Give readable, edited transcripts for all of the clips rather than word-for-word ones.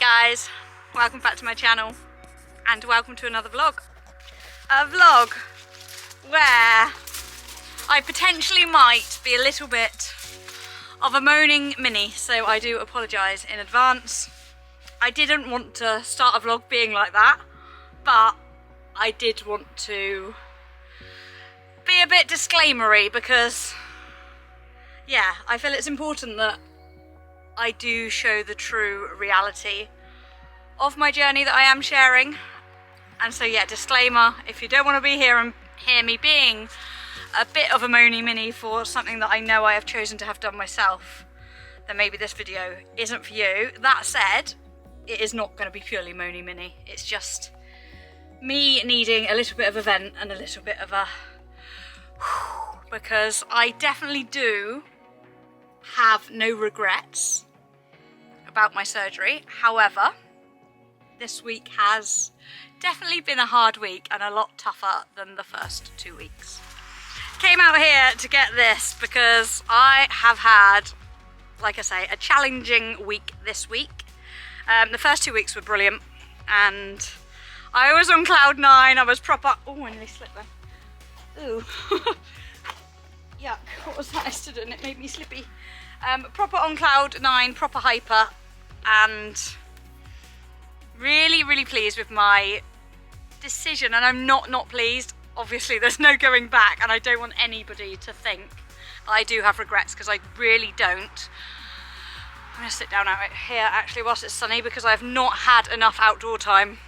Hey guys, welcome back to my channel and welcome to another vlog. A vlog where I potentially might be a little bit of a moaning Minnie, so I do apologise in advance. I didn't want to start a vlog being like that, but I did want to be a bit disclaimery because, yeah, I feel it's important that I do show the true reality of my journey that I am sharing. And so yeah, disclaimer, if you don't want to be here and hear me being a bit of a moany Minnie for something that I know I have chosen to have done myself, then maybe this video isn't for you. That said, it is not going to be purely moany Minnie. It's just me needing a little bit of a vent and a little bit of a because I definitely do have no regrets about my surgery. However, this week has definitely been a hard week and a lot tougher than the first 2 weeks. Came out here to get this because I have had, like I say, a challenging week this week. The first 2 weeks were brilliant and I was on cloud 9. I was proper, oh, I nearly slipped there. Ooh. Yuck, what was that I stood in? It made me slippy. Proper on cloud 9, proper hyper, and really pleased with my decision. And I'm not pleased. Obviously there's no going back and I don't want anybody to think that I do have regrets, because I really don't. I'm going to sit down out here actually whilst it's sunny because I've not had enough outdoor time.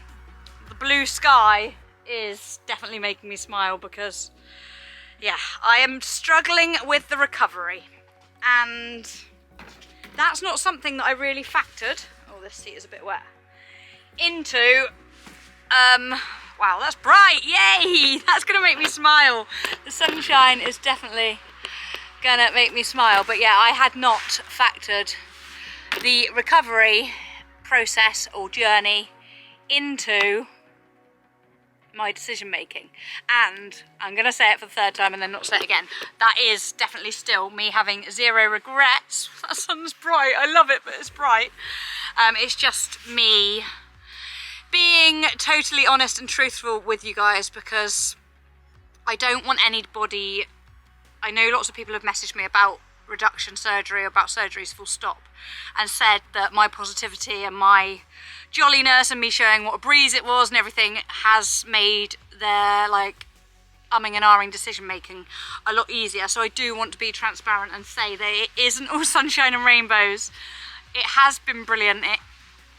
The blue sky is definitely making me smile because, yeah, I am struggling with the recovery. And that's not something that I really factored, oh, this seat is a bit wet, into, wow, that's bright, yay, that's gonna make me smile. The sunshine is definitely gonna make me smile, but yeah, I had not factored the recovery process or journey into my decision making. And I'm gonna say it for the third time and then not say it again, that is definitely still me having zero regrets. That sun's bright, I love it, but it's bright. It's just me being totally honest and truthful with you guys, because I don't want anybody, I know lots of people have messaged me about reduction surgery, about surgeries full stop, and said that my positivity and my jolliness and me showing what a breeze it was and everything has made their like umming and ahhing decision making a lot easier. So I do want to be transparent and say that it isn't all sunshine and rainbows. It has been brilliant. It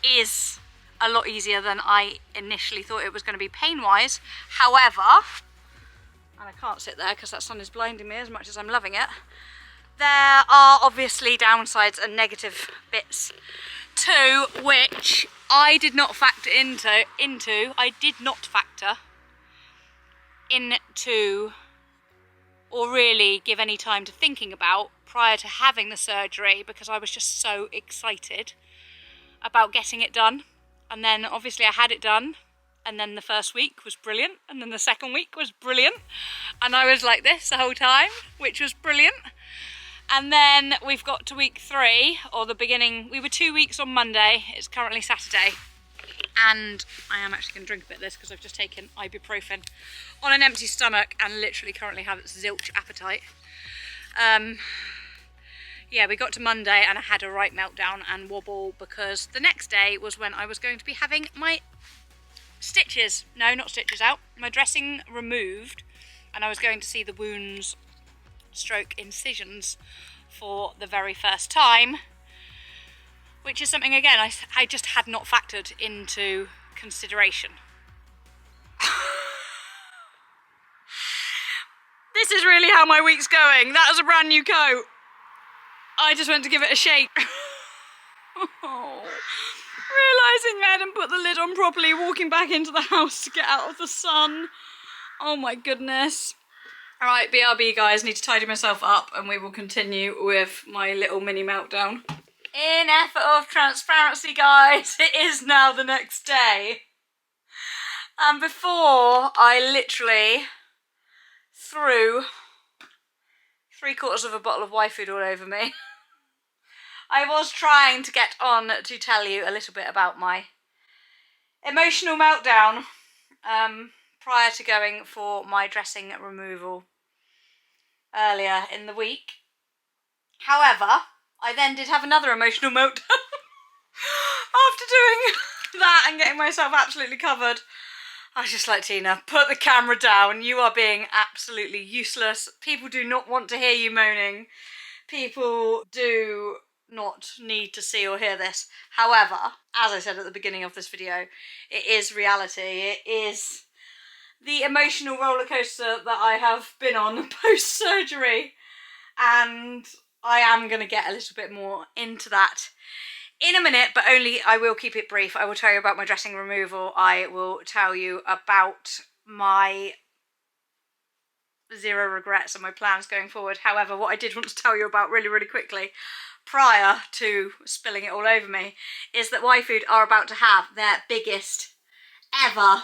is a lot easier than I initially thought it was going to be pain wise. However, and I can't sit there because that sun is blinding me as much as I'm loving it, there are obviously downsides and negative bits too, which I did not factor into or really give any time to thinking about prior to having the surgery, because I was just so excited about getting it done. And then obviously I had it done, and then the first week was brilliant, and then the second week was brilliant, and I was like this the whole time, which was brilliant. And then we've got to week 3, or the beginning. We were 2 weeks on Monday, it's currently Saturday, and I am actually going to drink a bit of this because I've just taken ibuprofen on an empty stomach and literally currently have zilch appetite. Yeah, we got to Monday and I had a right meltdown and wobble, because the next day was when I was going to be having my stitches, no, not stitches out, my dressing removed, and I was going to see the wounds stroke incisions for the very first time, which is something, again, I just had not factored into consideration. This is really how my week's going. That was a brand new coat. I just went to give it a shake. Oh. Realising I hadn't put the lid on properly, walking back into the house to get out of the sun. Oh my goodness. Alright, BRB guys, need to tidy myself up and we will continue with my little mini meltdown. In effort of transparency guys, it is now the next day. And before I literally threw 3/4 of a bottle of YFood all over me, I was trying to get on to tell you a little bit about my emotional meltdown prior to going for my dressing removal earlier in the week. However, I then did have another emotional meltdown after doing that and getting myself absolutely covered. I was just like, Tina, put the camera down. You are being absolutely useless. People do not want to hear you moaning. People do not need to see or hear this. However, as I said at the beginning of this video, it is reality. It is the emotional roller coaster that I have been on post-surgery. And I am going to get a little bit more into that in a minute, but only I will keep it brief. I will tell you about my dressing removal. I will tell you about my zero regrets and my plans going forward. However, what I did want to tell you about really, really quickly, prior to spilling it all over me, is that YFood are about to have their biggest ever,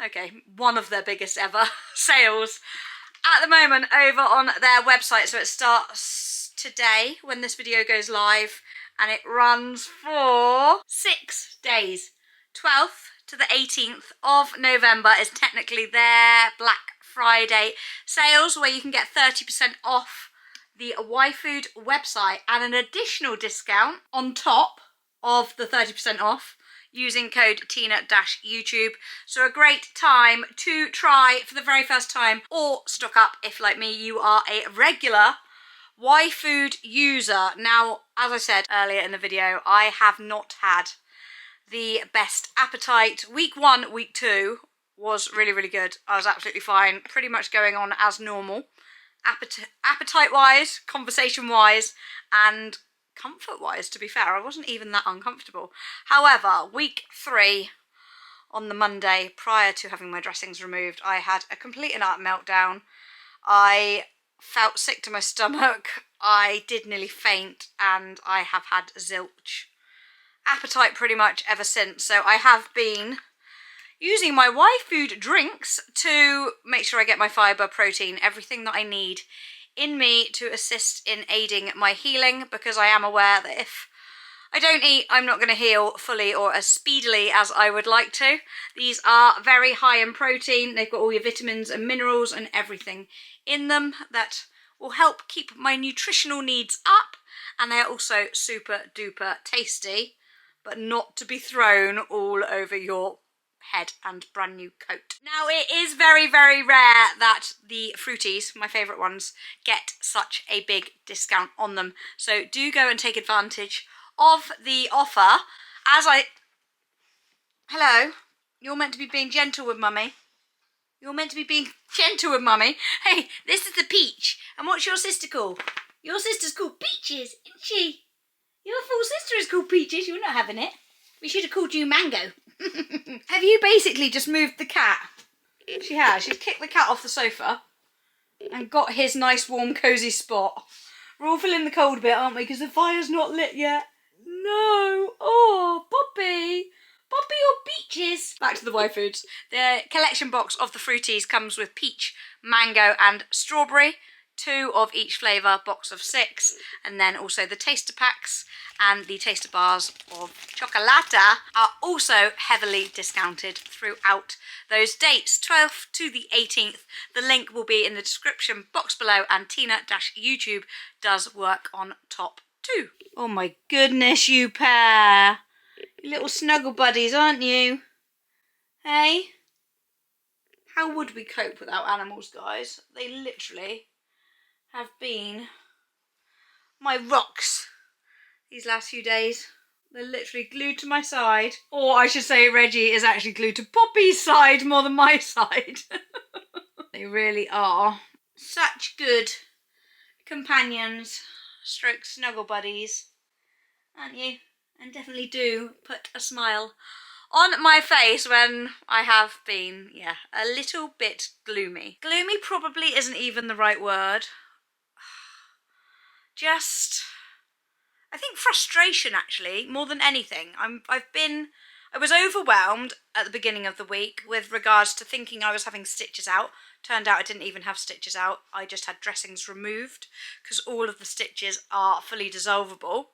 okay, one of their biggest ever sales at the moment over on their website. So it starts today when this video goes live and it runs for 6 days. 12th to the 18th of November is technically their Black Friday sales, where you can get 30% off the YFood website and an additional discount on top of the 30% off using code Tina-YouTube. So a great time to try for the very first time, or stock up if, like me, you are a regular YFood user. Now, as I said earlier in the video, I have not had the best appetite. Week 1, week 2 was really, really good. I was absolutely fine, pretty much going on as normal. Appetite-wise, conversation-wise, and comfort-wise, to be fair. I wasn't even that uncomfortable. However, week 3, on the Monday, prior to having my dressings removed, I had a complete and utter meltdown. I felt sick to my stomach. I did nearly faint, and I have had zilch appetite pretty much ever since. So I have been using my YFood drinks to make sure I get my fibre, protein, everything that I need in me to assist in aiding my healing, because I am aware that if I don't eat, I'm not going to heal fully or as speedily as I would like to. These are very high in protein. They've got all your vitamins and minerals and everything in them that will help keep my nutritional needs up, and they're also super duper tasty, but not to be thrown all over your head and brand new coat. Now, it is very, very rare that the fruities, my favourite ones, get such a big discount on them. So do go and take advantage of the offer. Hello, you're meant to be being gentle with mummy. You're meant to be being gentle with mummy. Hey, this is the Peach. And what's your sister called? Your sister's called Peaches, isn't she? Your full sister is called Peaches. You're not having it. We should have called you Mango. Have you basically just moved the cat? She has. She's kicked the cat off the sofa and got his nice warm cosy spot. We're all feeling the cold bit, aren't we? Because the fire's not lit yet. No. Oh, Poppy. Poppy or Peaches? Back to the YFoods. The collection box of the fruities comes with peach, mango and strawberry. 2 of each flavour, box of 6, and then also the taster packs and the taster bars of chocolata are also heavily discounted throughout those dates, 12th to the 18th. The link will be in the description box below, and Tina-YouTube does work on top too. Oh my goodness, you pair. You little snuggle buddies, aren't you? Hey? How would we cope without animals, guys? They literally have been my rocks these last few days. They're literally glued to my side. Or I should say Reggie is actually glued to Poppy's side more than my side. They really are such good companions, stroke snuggle buddies, aren't you? And definitely do put a smile on my face when I have been, yeah, a little bit gloomy. Gloomy probably isn't even the right word. Just, I think frustration actually, more than anything. I've I was overwhelmed at the beginning of the week with regards to thinking I was having stitches out. Turned out I didn't even have stitches out. I just had dressings removed because all of the stitches are fully dissolvable.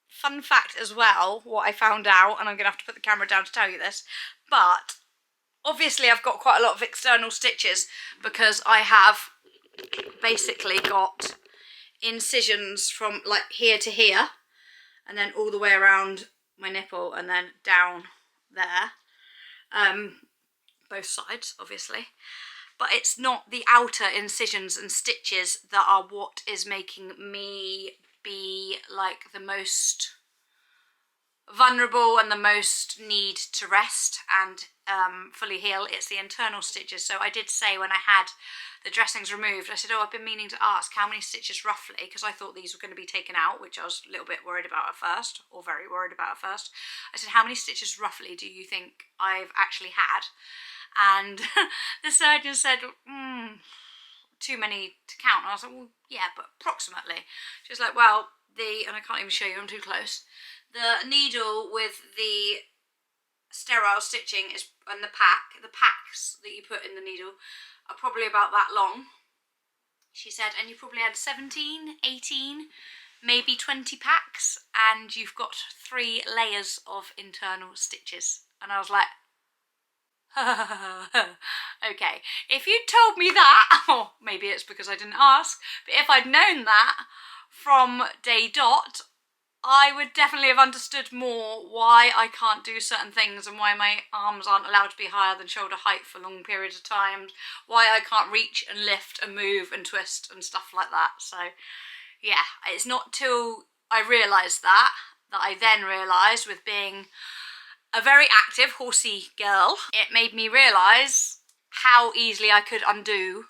Fun fact as well, what I found out, and I'm going to have to put the camera down to tell you this, but obviously I've got quite a lot of external stitches because I have basically got incisions from like here to here and then all the way around my nipple and then down there, both sides obviously, but it's not the outer incisions and stitches that are what is making me be like the most vulnerable and the most need to rest and fully heal. It's the internal stitches. So I did say when I had the dressings removed, I said, oh, I've been meaning to ask how many stitches roughly, because I thought these were going to be taken out, which I was a little bit worried about at first, or very worried about at first. I said, how many stitches roughly do you think I've actually had? And the surgeon said, too many to count. And I was like, well, yeah, but approximately. She was like, well, and I can't even show you, I'm too close. The needle with the sterile stitching and the packs that you put in the needle are probably about that long. She said, and you probably had 17, 18, maybe 20 packs, and you've got 3 layers of internal stitches. And I was like, okay, if you'd told me that, or maybe it's because I didn't ask, but if I'd known that from day dot, I would definitely have understood more why I can't do certain things and why my arms aren't allowed to be higher than shoulder height for long periods of time, why I can't reach and lift and move and twist and stuff like that. So yeah, it's not till I realised that I then realised, with being a very active horsey girl, it made me realise how easily I could undo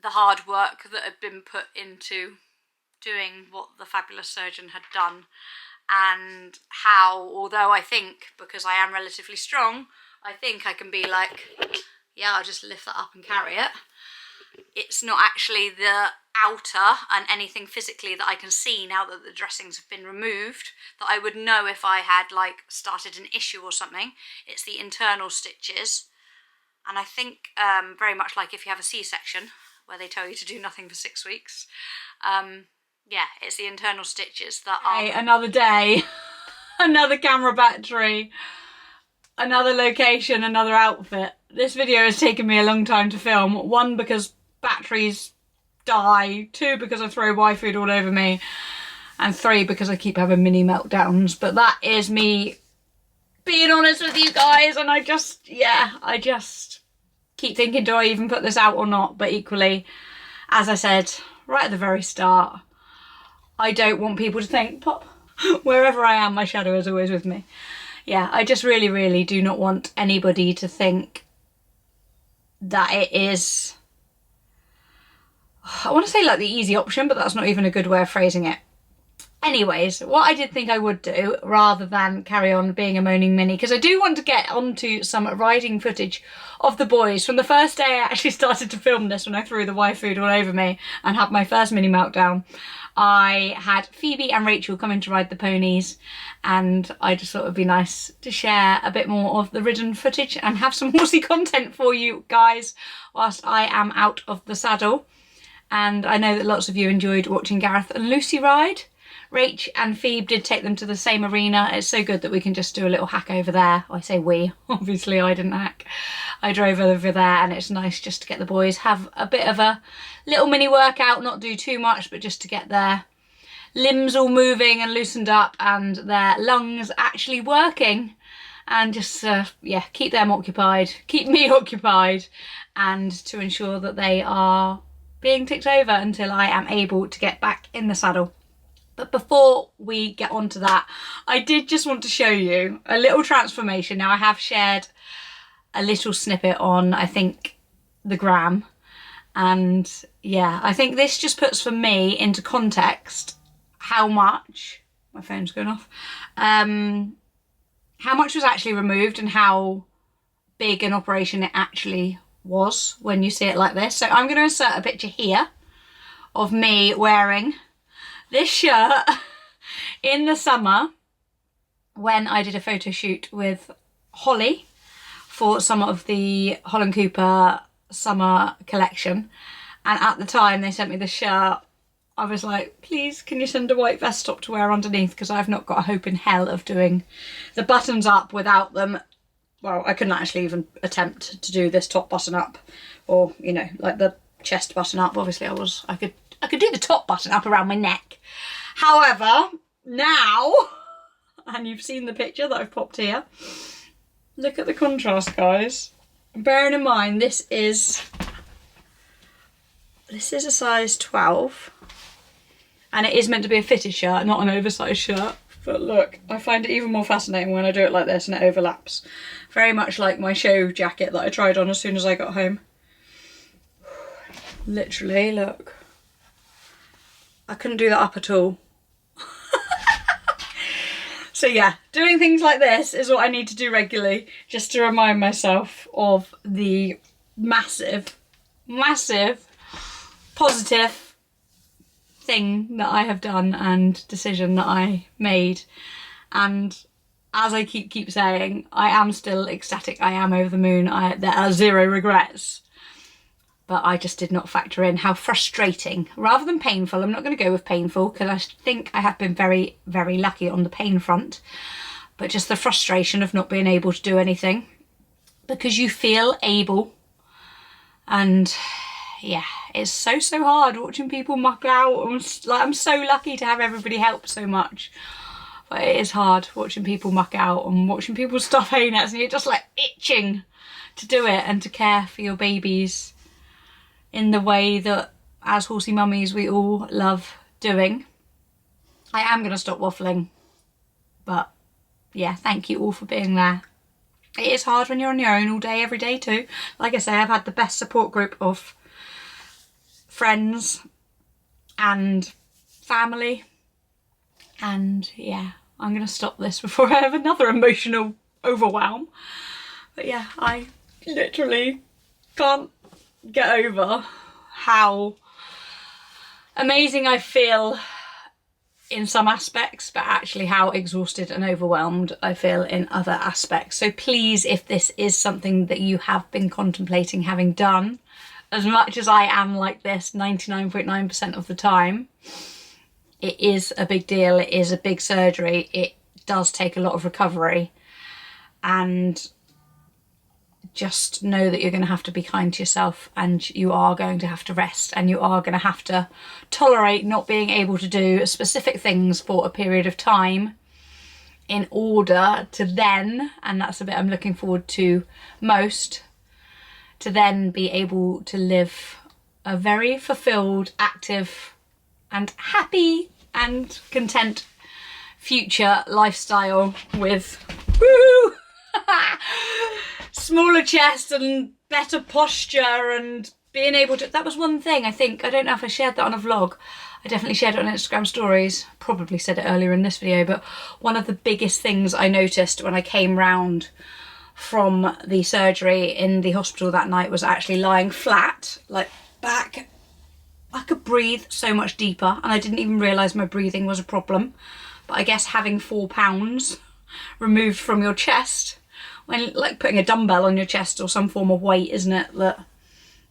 the hard work that had been put into doing what the fabulous surgeon had done, and how, although I think, because I am relatively strong, I think I can be like, yeah, I'll just lift that up and carry it. It's not actually the outer and anything physically that I can see now that the dressings have been removed that I would know if I had like started an issue or something. It's the internal stitches, and I think very much like if you have a C-section where they tell you to do nothing for 6 weeks, yeah, it's the internal stitches that are... Hey, another day, another camera battery, another location, another outfit. This video has taken me a long time to film. 1, because batteries die. 2, because I throw YFood all over me. And 3, because I keep having mini meltdowns. But that is me being honest with you guys. And I just keep thinking, do I even put this out or not? But equally, as I said right at the very start, I don't want people to think, Pop, wherever I am, my shadow is always with me. Yeah, I just really, really do not want anybody to think that it is, I want to say like the easy option, but that's not even a good way of phrasing it. Anyways, what I did think I would do, rather than carry on being a moaning Minnie, because I do want to get onto some riding footage of the boys. From the first day I actually started to film this, when I threw the YFood all over me and had my first mini meltdown, I had Phoebe and Rachel come in to ride the ponies, and I just thought it would be nice to share a bit more of the ridden footage and have some horsey content for you guys whilst I am out of the saddle. And I know that lots of you enjoyed watching Gareth and Lucy ride. Rach and Phoebe did take them to the same arena. It's so good that we can just do a little hack over there. I say we, obviously I didn't hack. I drove over there, and it's nice just to get the boys, have a bit of a little mini workout, not do too much, but just to get their limbs all moving and loosened up and their lungs actually working, and just, yeah, keep them occupied, keep me occupied, and to ensure that they are being ticked over until I am able to get back in the saddle. But before we get on to that, I did just want to show you a little transformation. Now, I have shared a little snippet on, I think, the gram. And yeah, I think this just puts for me into context how much, my phone's going off, how much was actually removed and how big an operation it actually was when you see it like this. So I'm going to insert a picture here of me wearing this shirt in the summer when I did a photo shoot with Holly for some of the Holland Cooper summer collection, and at the time they sent me the shirt. I was like, please can you send a white vest top to wear underneath, because I've not got a hope in hell of doing the buttons up without them. Well, I couldn't actually even attempt to do this top button up, or you know, like the chest button up. Obviously I could do the top button up around my neck. However, now, and you've seen the picture that I've popped here, look at the contrast, guys. Bearing in mind this is a size 12, and it is meant to be a fitted shirt, not an oversized shirt. But look, I find it even more fascinating when I do it like this and it overlaps. Very much like my show jacket that I tried on as soon as I got home. Literally, look. I couldn't do that up at all. So yeah, doing things like this is what I need to do regularly, just to remind myself of the massive, massive positive thing that I have done and decision that I made. And as I keep saying, I am still ecstatic. I am over the moon. There are zero regrets. But I just did not factor in how frustrating, rather than painful. I'm not going to go with painful, because I think I have been very, very lucky on the pain front. But just the frustration of not being able to do anything, because you feel able. And yeah, it's so hard watching people muck out. I'm so lucky to have everybody help so much. But it is hard watching people muck out and watching people stuff hay nets, and you're just like itching to do it and to care for your babies in the way that, as horsey mummies, we all love doing. I am going to stop waffling, but yeah, thank you all for being there. It is hard when you're on your own all day, every day too. Like I say, I've had the best support group of friends and family, and yeah, I'm going to stop this before I have another emotional overwhelm. But yeah, I literally can't get over how amazing I feel in some aspects, but actually how exhausted and overwhelmed I feel in other aspects. So please, if this is something that you have been contemplating having done, as much as I am like this 99.9% of the time, it is a big deal. It is a big surgery. It does take a lot of recovery, and just know that you're going to have to be kind to yourself, and you are going to have to rest, and you are going to have to tolerate not being able to do specific things for a period of time in order to then, and that's the bit I'm looking forward to most, to then be able to live a very fulfilled, active and happy and content future lifestyle with woo smaller chest and better posture, and being able to, that was one thing I think, I don't know if I shared that on a vlog, I definitely shared it on Instagram stories, probably said it earlier in this video, but one of the biggest things I noticed when I came round from the surgery in the hospital that night was actually lying flat, like back. I could breathe so much deeper, and I didn't even realise my breathing was a problem. But I guess having 4 pounds removed from your chest, when like putting a dumbbell on your chest or some form of weight, isn't it? That,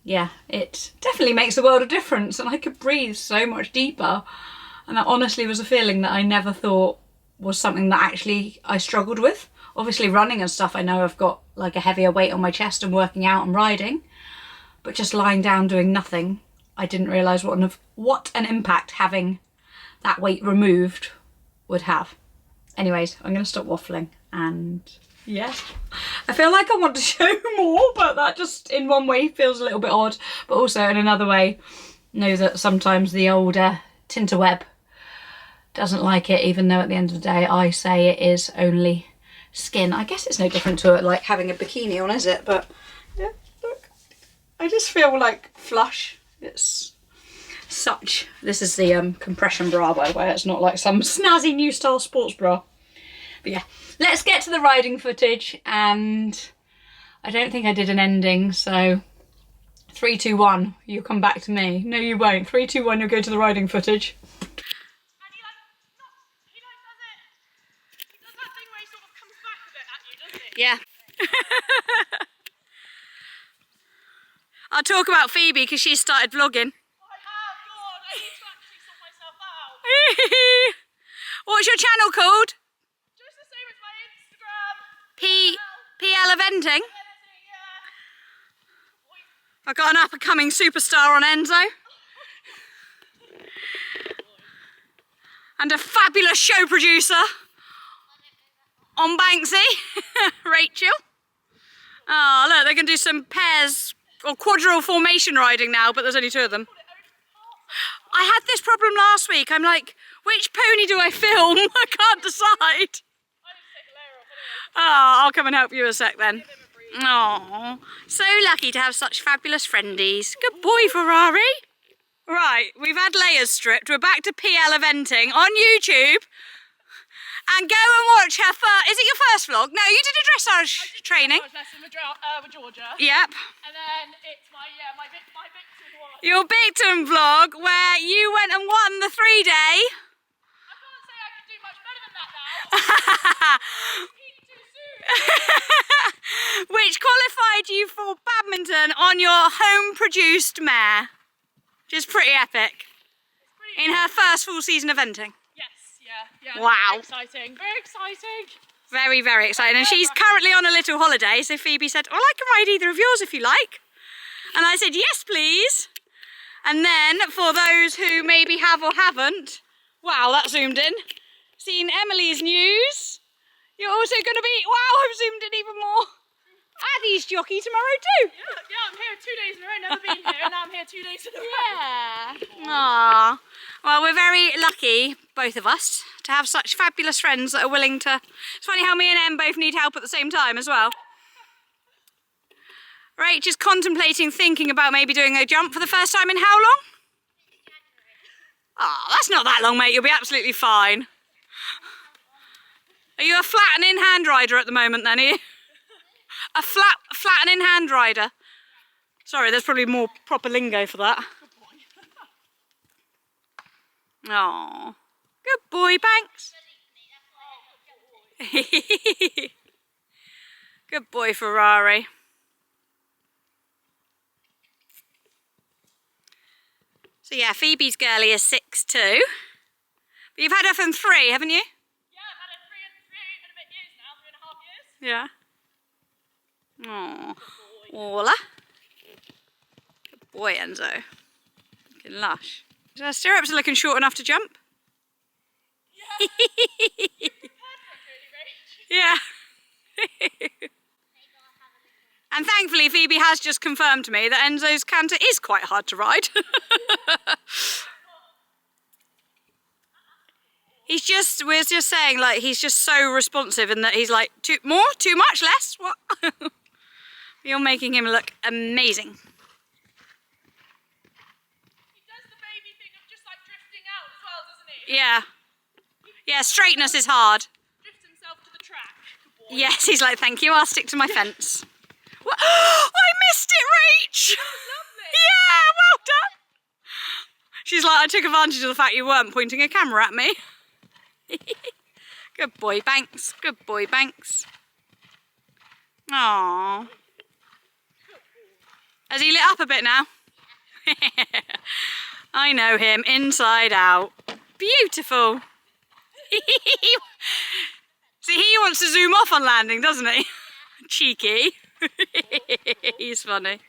yeah, it definitely makes a world of difference, and I could breathe so much deeper. And that honestly was a feeling that I never thought was something that actually I struggled with. Obviously running and stuff, I know I've got like a heavier weight on my chest and working out and riding, but just lying down doing nothing, I didn't realise what an impact having that weight removed would have. Anyways, I'm going to stop waffling, and yeah, I feel like I want to show more, but that just in one way feels a little bit odd, but also in another way know that sometimes the older tinterweb doesn't like it, even though at the end of the day I say it is only skin. I guess it's no different to it like having a bikini on, is it? But yeah, look, I just feel like flush. It's such, this is the compression bra, by the way, it's not like some snazzy new style sports bra. But yeah, let's get to the riding footage, and I don't think I did an ending, so 3, 2, 1, you'll come back to me. No, you won't. 3, 2, 1, you'll go to the riding footage. And he does that thing where he Yeah. I'll talk about Phoebe because she started vlogging. I have, God, I need to actually sort myself out. What's your channel called? Just the same as my Instagram. PL Eventing. Yeah. I got an up-and-coming superstar on Enzo. And a fabulous show producer on Banksy, Rachel. Oh, look, they can do some pairs or quadrille formation riding now, but there's only 2 of them. I had this problem last week. I'm like, which pony do I film? I can't decide. Oh, I'll come and help you a sec then. Oh, so lucky to have such fabulous friendies. Good boy, Ferrari. Right, we've had layers stripped. We're back to PL Eventing on YouTube. And go and watch her first. Is it your first vlog? No, you did a dressage training. I was lesson with Georgia. Yep. And then it's my victim one. Your victim vlog where you went and won the 3-day. I can't say I can do much better than that now. Eating too soon. Which qualified you for badminton on your home-produced mare. Which is pretty epic. In her first full season of eventing. Yeah. Wow. Very exciting. Very exciting. Very, very exciting. And she's currently on a little holiday, so Phoebe said, well, I can ride either of yours if you like. And I said, yes, please. And then, for those who maybe have or haven't, wow, that zoomed in, seen Emily's news, you're also going to be, wow, I've zoomed in even more, Addie's jockey tomorrow too. Yeah, I'm here 2 days in a row, never been here, and now I'm here 2 days in a row. Yeah. Aww. Well, we're very lucky, both of us, to have such fabulous friends that are willing to... It's funny how me and Em both need help at the same time as well. Rach is contemplating thinking about maybe doing a jump for the first time in how long? Oh, that's not that long, mate. You'll be absolutely fine. Are you a flattening hand rider at the moment then, are you? A flattening hand rider. Sorry, there's probably more proper lingo for that. Oh, good boy, Banks. Good boy, Ferrari. So yeah, Phoebe's girlie is 6'2". But you've had her from 3, haven't you? Yeah, I've had her 3 and a bit years now, 3.5 years. Yeah. Oh, Orla. Good boy, Enzo. Looking lush. Her stirrups are looking short enough to jump. Yeah. Yeah. And thankfully, Phoebe has just confirmed to me that Enzo's canter is quite hard to ride. We're just saying, like, he's just so responsive and that he's like, too much, less? What? You're making him look amazing. He does the baby thing of just like drifting out as well, doesn't he? Yeah. Yeah, straightness is hard. Drifts himself to the track. Yes, he's like, thank you, I'll stick to my fence. What? I missed it, Rach! Lovely. Yeah, well done! She's like, I took advantage of the fact you weren't pointing a camera at me. Good boy, Banks. Good boy, Banks. Aww. Has he lit up a bit now? I know him inside out. Beautiful. See, he wants to zoom off on landing, doesn't he? Cheeky. He's funny.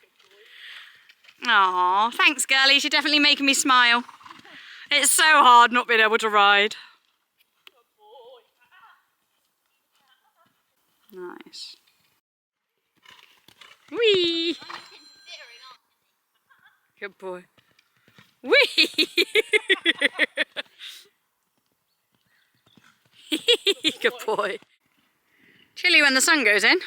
Aw, thanks, girlies. You're definitely making me smile. It's so hard not being able to ride. Nice. Whee! Good boy. Whee! Good boy. Chilly when the sun goes in.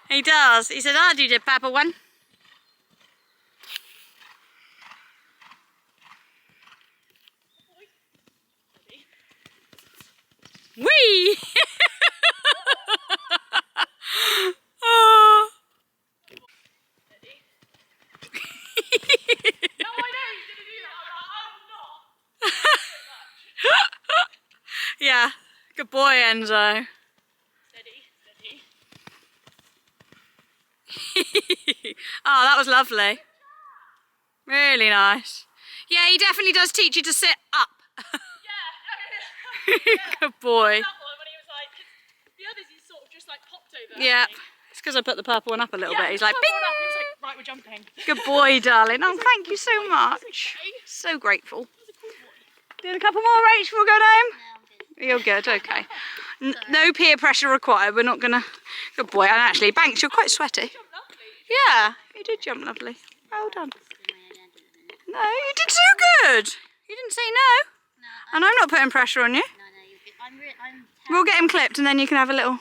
He does. He said, I'll do the papa one. Whee! Oh. No, I know he's going to do that. I'm not. Yeah. Good boy, Enzo. Steady, steady. Oh, that was lovely. Really nice. Yeah, he definitely does teach you to sit up. Good boy. That one when he was like, 'cause the others he sort of just like popped over. Yeah. hasn't he? It's because I put the purple one up a little Yeah, bit. He's like, he bing! was like, right, we're jumping. Good boy, darling. Oh, thank you so much. Okay. So grateful. That was a cool boy. Doing a couple more, Rach, before we go home? You're good, okay. No peer pressure required. We're not gonna. Good boy. And actually, Banks, you're quite sweaty. Jumped lovely. Yeah, you did jump lovely. Well done. No, you did so good. You didn't say no. And I'm not putting pressure on you. No, you're good. I'm We'll get him clipped and then you can have a little.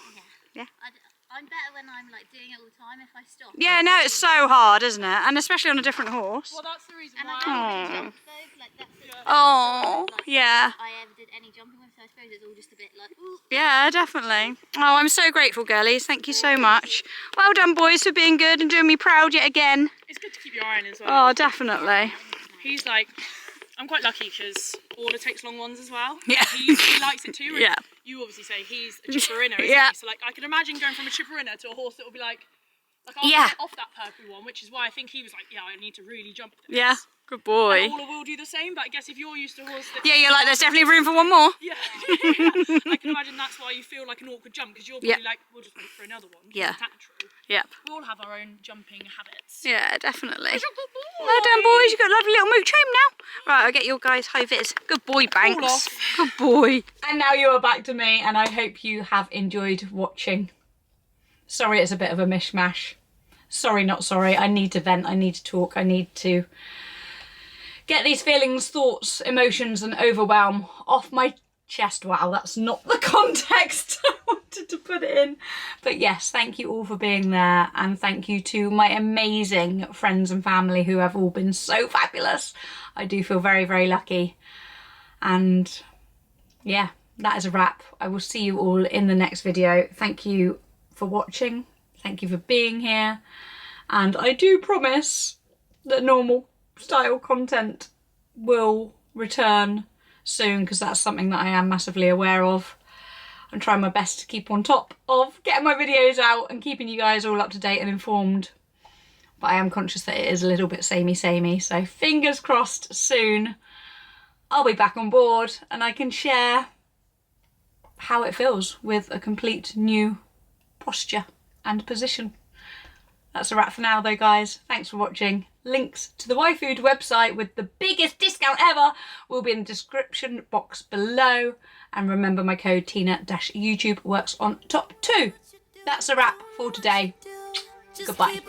I'm better when I'm like doing it all the time. If I stop. Yeah, no, it's so hard, isn't it? And especially on a different horse. Well, that's the reason And why. I don't really jump though. Like that's the Oh, like, yeah. I ever did any jumping with, so I suppose it's all just a bit like. Ooh. Yeah, definitely. Oh, I'm so grateful, girlies. Thank you so much. Well done, boys, for being good and doing me proud yet again. It's good to keep your eye on as well. Oh, definitely. He's like, I'm quite lucky because Orla takes long ones as well. Yeah. He likes it too. And Yeah. You obviously say he's a chipper inner, isn't Yeah. he? So like, I can imagine going from a chipper inner to a horse that will be like I'll Yeah. get off that purple one, which is why I think he was like, yeah, I need to really jump this. Yeah, good boy. And Orla will do the same, but I guess if you're used to a horse that... Yeah, you're like, there's definitely room for one more. Yeah. I can imagine that's why you feel like an awkward jump, because you're probably like, we'll just wait for another one. Yeah. It's natural. Yeah. We all have our own jumping habits. Yeah, definitely. Good boy. Well done, boys. You've got a lovely little mooch home now. Right, I'll get your guys high vis. Good boy, Banks. off. Good boy. And now you are back to me, and I hope you have enjoyed watching. Sorry, it's a bit of a mishmash. Sorry, not sorry. I need to vent. I need to talk. I need to get these feelings, thoughts, emotions, and overwhelm off my chest. Wow, that's not the context I wanted to put it in. But yes, thank you all for being there, and thank you to my amazing friends and family who have all been so fabulous. I do feel very, very lucky. And yeah, that is a wrap. I will see you all in the next video. Thank you for watching. Thank you for being here. And I do promise that normal style content will return soon, because that's something that I am massively aware of. I'm trying my best to keep on top of getting my videos out and keeping you guys all up to date and informed. But I am conscious that it is a little bit samey, so fingers crossed soon I'll be back on board and I can share how it feels with a complete new posture and position. That's a wrap for now though, guys. Thanks for watching. Links to the YFood website with the biggest discount ever will be in the description box below. And remember, my code Tina-YouTube works on top too. That's a wrap for today. Goodbye.